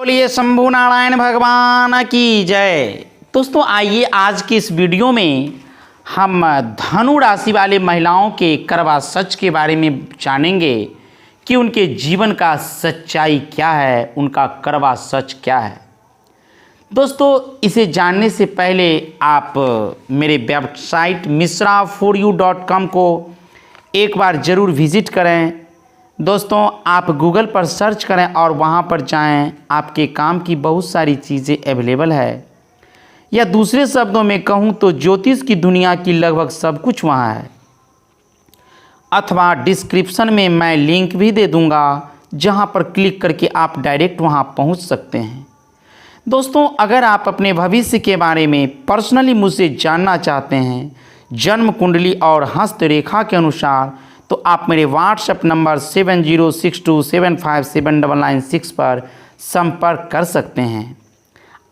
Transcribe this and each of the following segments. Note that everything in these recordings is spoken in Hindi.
बोलिए शंभु नारायण भगवान की जय। दोस्तों आइए आज की इस वीडियो में हम धनु राशि वाले महिलाओं के करवा सच के बारे में जानेंगे कि उनके जीवन का सच्चाई क्या है, उनका करवा सच क्या है। दोस्तों इसे जानने से पहले आप मेरे वेबसाइट misraforyou.com को एक बार ज़रूर विज़िट करें। दोस्तों आप गूगल पर सर्च करें और वहाँ पर जाएं, आपके काम की बहुत सारी चीज़ें अवेलेबल है, या दूसरे शब्दों में कहूँ तो ज्योतिष की दुनिया की लगभग सब कुछ वहाँ है। अथवा डिस्क्रिप्शन में मैं लिंक भी दे दूँगा जहाँ पर क्लिक करके आप डायरेक्ट वहाँ पहुँच सकते हैं। दोस्तों अगर आप अपने भविष्य के बारे में पर्सनली मुझसे जानना चाहते हैं जन्म कुंडली और हस्तरेखा के अनुसार, तो आप मेरे व्हाट्सएप नंबर 7062757996 पर संपर्क कर सकते हैं।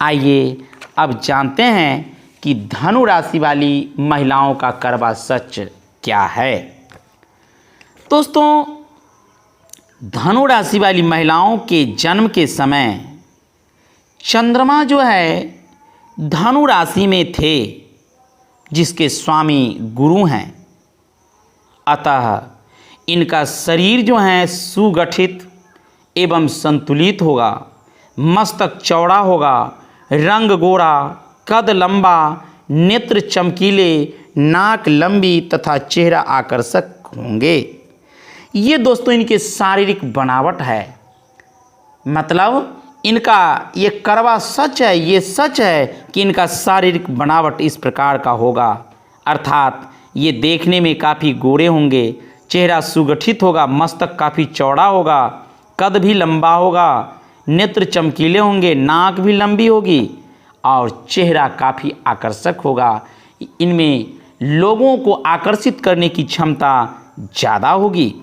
आइए अब जानते हैं कि धनु राशि वाली महिलाओं का करवा सच क्या है। दोस्तों धनु राशि वाली महिलाओं के जन्म के समय चंद्रमा जो है धनु राशि में थे, जिसके स्वामी गुरु हैं। अतः इनका शरीर जो है सुगठित एवं संतुलित होगा, मस्तक चौड़ा होगा, रंग गोरा, कद लंबा, नेत्र चमकीले, नाक लंबी तथा चेहरा आकर्षक होंगे। ये दोस्तों इनके शारीरिक बनावट है, मतलब इनका ये करवा सच है, ये सच है कि इनका शारीरिक बनावट इस प्रकार का होगा। अर्थात ये देखने में काफ़ी गोरे होंगे, चेहरा सुगठित होगा, मस्तक काफ़ी चौड़ा होगा, कद भी लंबा होगा, नेत्र चमकीले होंगे, नाक भी लंबी होगी और चेहरा काफ़ी आकर्षक होगा। इनमें लोगों को आकर्षित करने की क्षमता ज़्यादा होगी।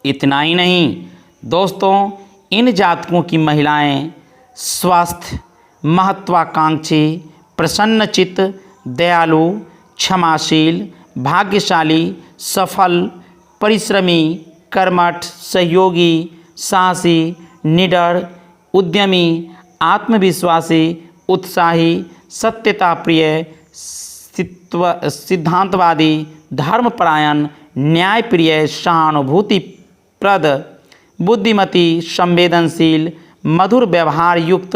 इतना ही नहीं दोस्तों, इन जातकों की महिलाएं स्वस्थ, महत्वाकांक्षी, प्रसन्नचित्त, दयालु, क्षमाशील, भाग्यशाली, सफल, परिश्रमी, कर्मठ, सहयोगी, साहसी, निडर, उद्यमी, आत्मविश्वासी, उत्साही, सत्यता प्रिय, सिद्धांतवादी, धर्मपरायण, न्यायप्रिय, सहानुभूतिप्रद, बुद्धिमती, संवेदनशील, मधुर व्यवहार युक्त,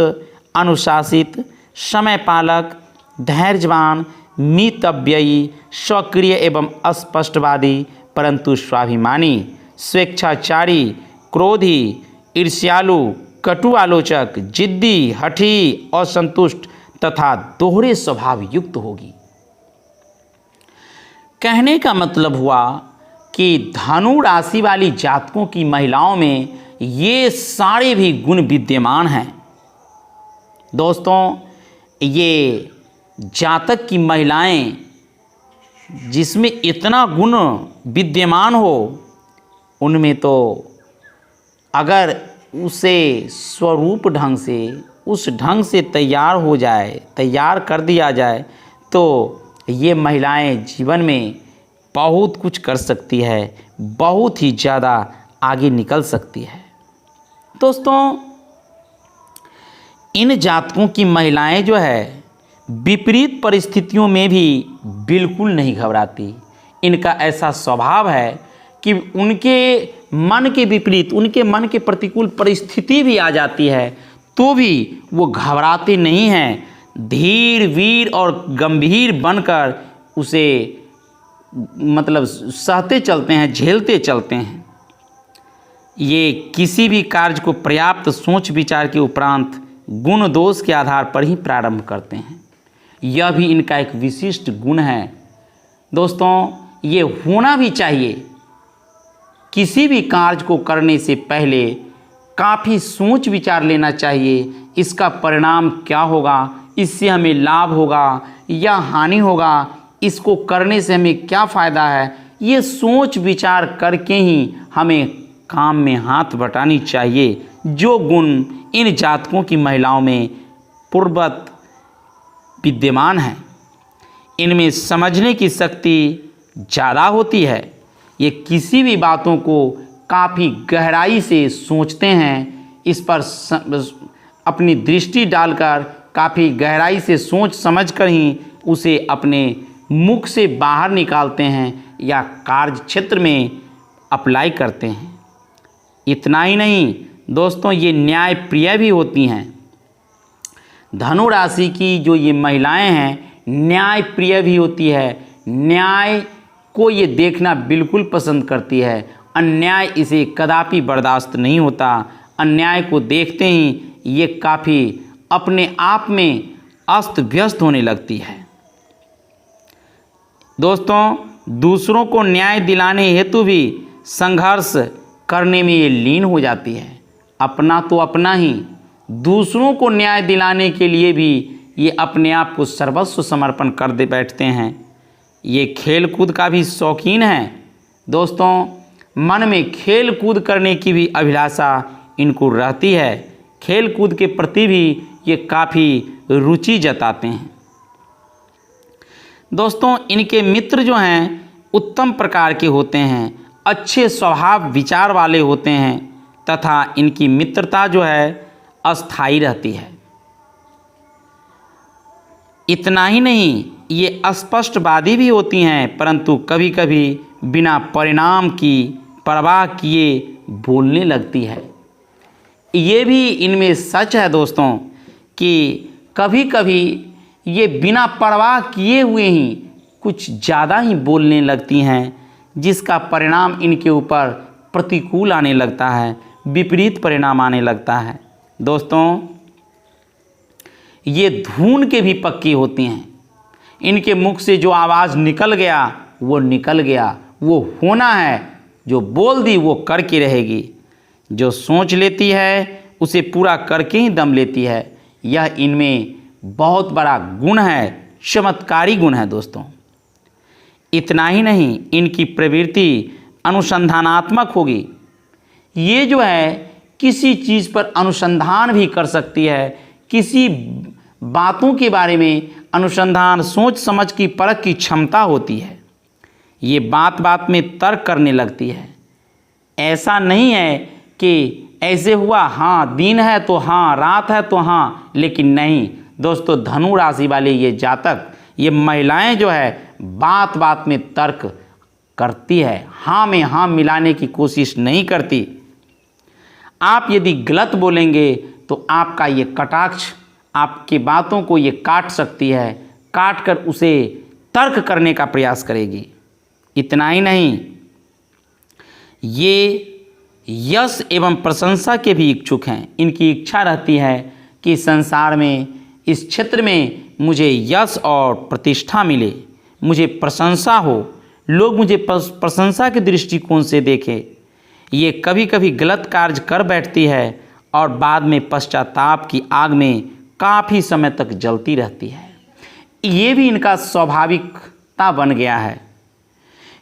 अनुशासित, समयपालक, धैर्यवान, मितव्ययी, सक्रिय एवं अस्पष्टवादी परंतु स्वाभिमानी, स्वेच्छाचारी, क्रोधी, ईर्ष्यालु, कटु आलोचक, जिद्दी, हठी, असंतुष्ट तथा दोहरे स्वभाव युक्त होगी। कहने का मतलब हुआ कि धनु राशि वाली जातकों की महिलाओं में ये सारे भी गुण विद्यमान हैं। दोस्तों ये जातक की महिलाएं जिसमें इतना गुण विद्यमान हो, उनमें तो अगर उसे स्वरूप ढंग से उस ढंग से तैयार हो जाए, तैयार कर दिया जाए, तो ये महिलाएं जीवन में बहुत कुछ कर सकती है, बहुत ही ज़्यादा आगे निकल सकती है। दोस्तों इन जातकों की महिलाएं जो है विपरीत परिस्थितियों में भी बिल्कुल नहीं घबराती। इनका ऐसा स्वभाव है कि उनके मन के विपरीत, उनके मन के प्रतिकूल परिस्थिति भी आ जाती है तो भी वो घबराते नहीं हैं। धीर, वीर और गंभीर बनकर उसे मतलब सहते चलते हैं, झेलते चलते हैं। ये किसी भी कार्य को पर्याप्त सोच विचार के उपरांत गुण दोष के आधार पर ही प्रारंभ करते हैं। यह भी इनका एक विशिष्ट गुण है। दोस्तों ये होना भी चाहिए। किसी भी कार्य को करने से पहले काफ़ी सोच विचार लेना चाहिए, इसका परिणाम क्या होगा, इससे हमें लाभ होगा या हानि होगा, इसको करने से हमें क्या फ़ायदा है। ये सोच विचार करके ही हमें काम में हाथ बटानी चाहिए। जो गुण इन जातकों की महिलाओं में पूर्ववत विद्यमान है, इनमें समझने की शक्ति ज़्यादा होती है। ये किसी भी बातों को काफ़ी गहराई से सोचते हैं, इस पर अपनी दृष्टि डालकर काफ़ी गहराई से सोच समझकर ही उसे अपने मुख से बाहर निकालते हैं या कार्य क्षेत्र में अप्लाई करते हैं। इतना ही नहीं दोस्तों, ये न्याय प्रिय भी होती हैं। धनु राशि की जो ये महिलाएं हैं न्याय प्रिय भी होती है। न्याय को ये देखना बिल्कुल पसंद करती है। अन्याय इसे कदापि बर्दाश्त नहीं होता। अन्याय को देखते ही ये काफ़ी अपने आप में अस्त व्यस्त होने लगती है। दोस्तों, दूसरों को न्याय दिलाने हेतु भी संघर्ष करने में ये लीन हो जाती है। अपना तो अपना ही, दूसरों को न्याय दिलाने के लिए भी ये अपने आप को सर्वस्व समर्पण कर दे बैठते हैं। ये खेल कूद का भी शौकीन है। दोस्तों, मन में खेल कूद करने की भी अभिलाषा इनको रहती है। खेल कूद के प्रति भी ये काफ़ी रुचि जताते हैं। दोस्तों, इनके मित्र जो हैं उत्तम प्रकार के होते हैं, अच्छे स्वभाव विचार वाले होते हैं तथा इनकी मित्रता जो है अस्थायी रहती है। इतना ही नहीं, ये स्पष्टवादी भी होती हैं, परंतु कभी कभी बिना परिणाम की परवाह किए बोलने लगती है। ये भी इनमें सच है दोस्तों कि कभी कभी ये बिना परवाह किए हुए ही कुछ ज़्यादा ही बोलने लगती हैं, जिसका परिणाम इनके ऊपर प्रतिकूल आने लगता है, विपरीत परिणाम आने लगता है। दोस्तों, ये धून के भी पक्की होती हैं। इनके मुख से जो आवाज़ निकल गया वो निकल गया, वो होना है, जो बोल दी वो करके रहेगी। जो सोच लेती है उसे पूरा करके ही दम लेती है। यह इनमें बहुत बड़ा गुण है, चमत्कारी गुण है दोस्तों। इतना ही नहीं, इनकी प्रवृत्ति अनुसंधानात्मक होगी। ये जो है किसी चीज़ पर अनुसंधान भी कर सकती है, किसी बातों के बारे में अनुसंधान, सोच समझ की परख की क्षमता होती है। ये बात बात में तर्क करने लगती है। ऐसा नहीं है कि ऐसे हुआ, हाँ दिन है तो हाँ, रात है तो हाँ, लेकिन नहीं दोस्तों, धनु राशि वाले ये जातक, ये महिलाएं जो है बात बात में तर्क करती है, हाँ में हाँ मिलाने की कोशिश नहीं करती। आप यदि गलत बोलेंगे तो आपका ये कटाक्ष आपकी बातों को ये काट सकती है, काट कर उसे तर्क करने का प्रयास करेगी। इतना ही नहीं, ये यश एवं प्रशंसा के भी इच्छुक हैं। इनकी इच्छा रहती है कि संसार में, इस क्षेत्र में मुझे यश और प्रतिष्ठा मिले, मुझे प्रशंसा हो, लोग मुझे प्रशंसा के दृष्टिकोण से देखें। ये कभी कभी गलत कार्य कर बैठती है और बाद में पश्चाताप की आग में काफ़ी समय तक जलती रहती है। ये भी इनका स्वाभाविकता बन गया है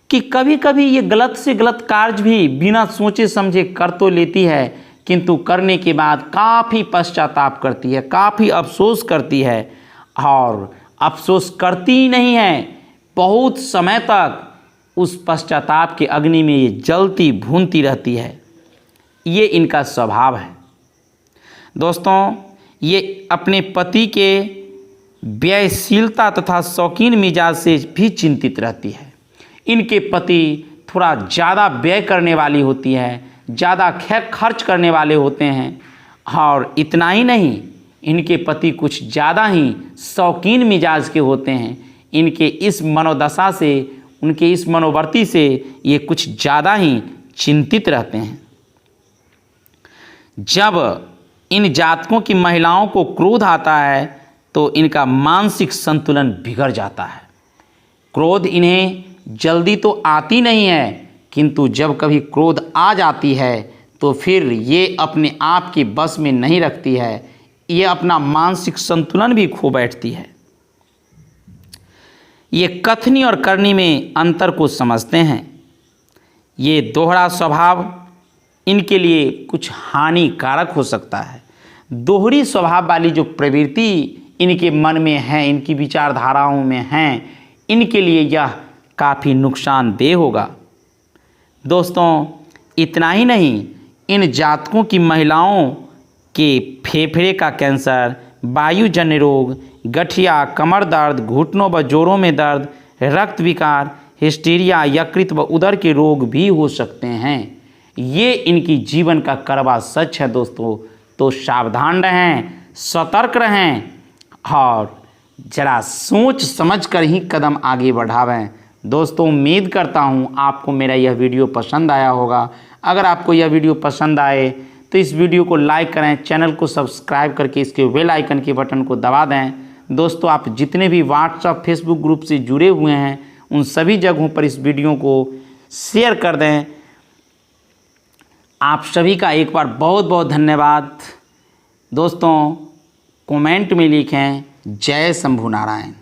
कि कभी कभी ये गलत से गलत कार्य भी बिना सोचे समझे कर तो लेती है, किंतु करने के बाद काफ़ी पश्चाताप करती है, काफ़ी अफसोस करती है। और अफसोस करती ही नहीं है, बहुत समय तक उस पश्चाताप के अग्नि में ये जलती भूनती रहती है। ये इनका स्वभाव है। दोस्तों, ये अपने पति के व्ययशीलता तथा शौकीन मिजाज से भी चिंतित रहती है। इनके पति थोड़ा ज़्यादा व्यय करने वाली होती है, ज़्यादा खर्च करने वाले होते हैं। और इतना ही नहीं, इनके पति कुछ ज़्यादा ही शौकीन मिजाज के होते हैं। इनके इस मनोदशा से, उनके इस मनोवर्ती से ये कुछ ज़्यादा ही चिंतित रहते हैं। जब इन जातकों की महिलाओं को क्रोध आता है तो इनका मानसिक संतुलन बिगड़ जाता है। क्रोध इन्हें जल्दी तो आती नहीं है, किंतु जब कभी क्रोध आ जाती है तो फिर ये अपने आप के बस में नहीं रखती है, ये अपना मानसिक संतुलन भी खो बैठती है। ये कथनी और करनी में अंतर को समझते हैं। ये दोहरा स्वभाव इनके लिए कुछ हानिकारक हो सकता है। दोहरी स्वभाव वाली जो प्रवृत्ति इनके मन में है, इनकी विचारधाराओं में हैं, इनके लिए यह काफ़ी नुकसानदेह होगा। दोस्तों, इतना ही नहीं, इन जातकों की महिलाओं कि फेफड़े का कैंसर, वायुजन्य रोग, गठिया, कमर दर्द, घुटनों व जोड़ों में दर्द, रक्त विकार, हिस्टीरिया, यकृत व उदर के रोग भी हो सकते हैं। ये इनकी जीवन का कड़वा सच है दोस्तों। तो सावधान रहें, सतर्क रहें और जरा सोच समझ कर ही कदम आगे बढ़ावें। दोस्तों उम्मीद करता हूँ आपको मेरा यह वीडियो पसंद आया होगा। अगर आपको यह वीडियो पसंद आए तो इस वीडियो को लाइक करें, चैनल को सब्सक्राइब करके इसके बेल आइकन के बटन को दबा दें। दोस्तों आप जितने भी व्हाट्सएप फेसबुक ग्रुप से जुड़े हुए हैं उन सभी जगहों पर इस वीडियो को शेयर कर दें। आप सभी का एक बार बहुत बहुत धन्यवाद। दोस्तों कमेंट में लिखें जय शंभू नारायण।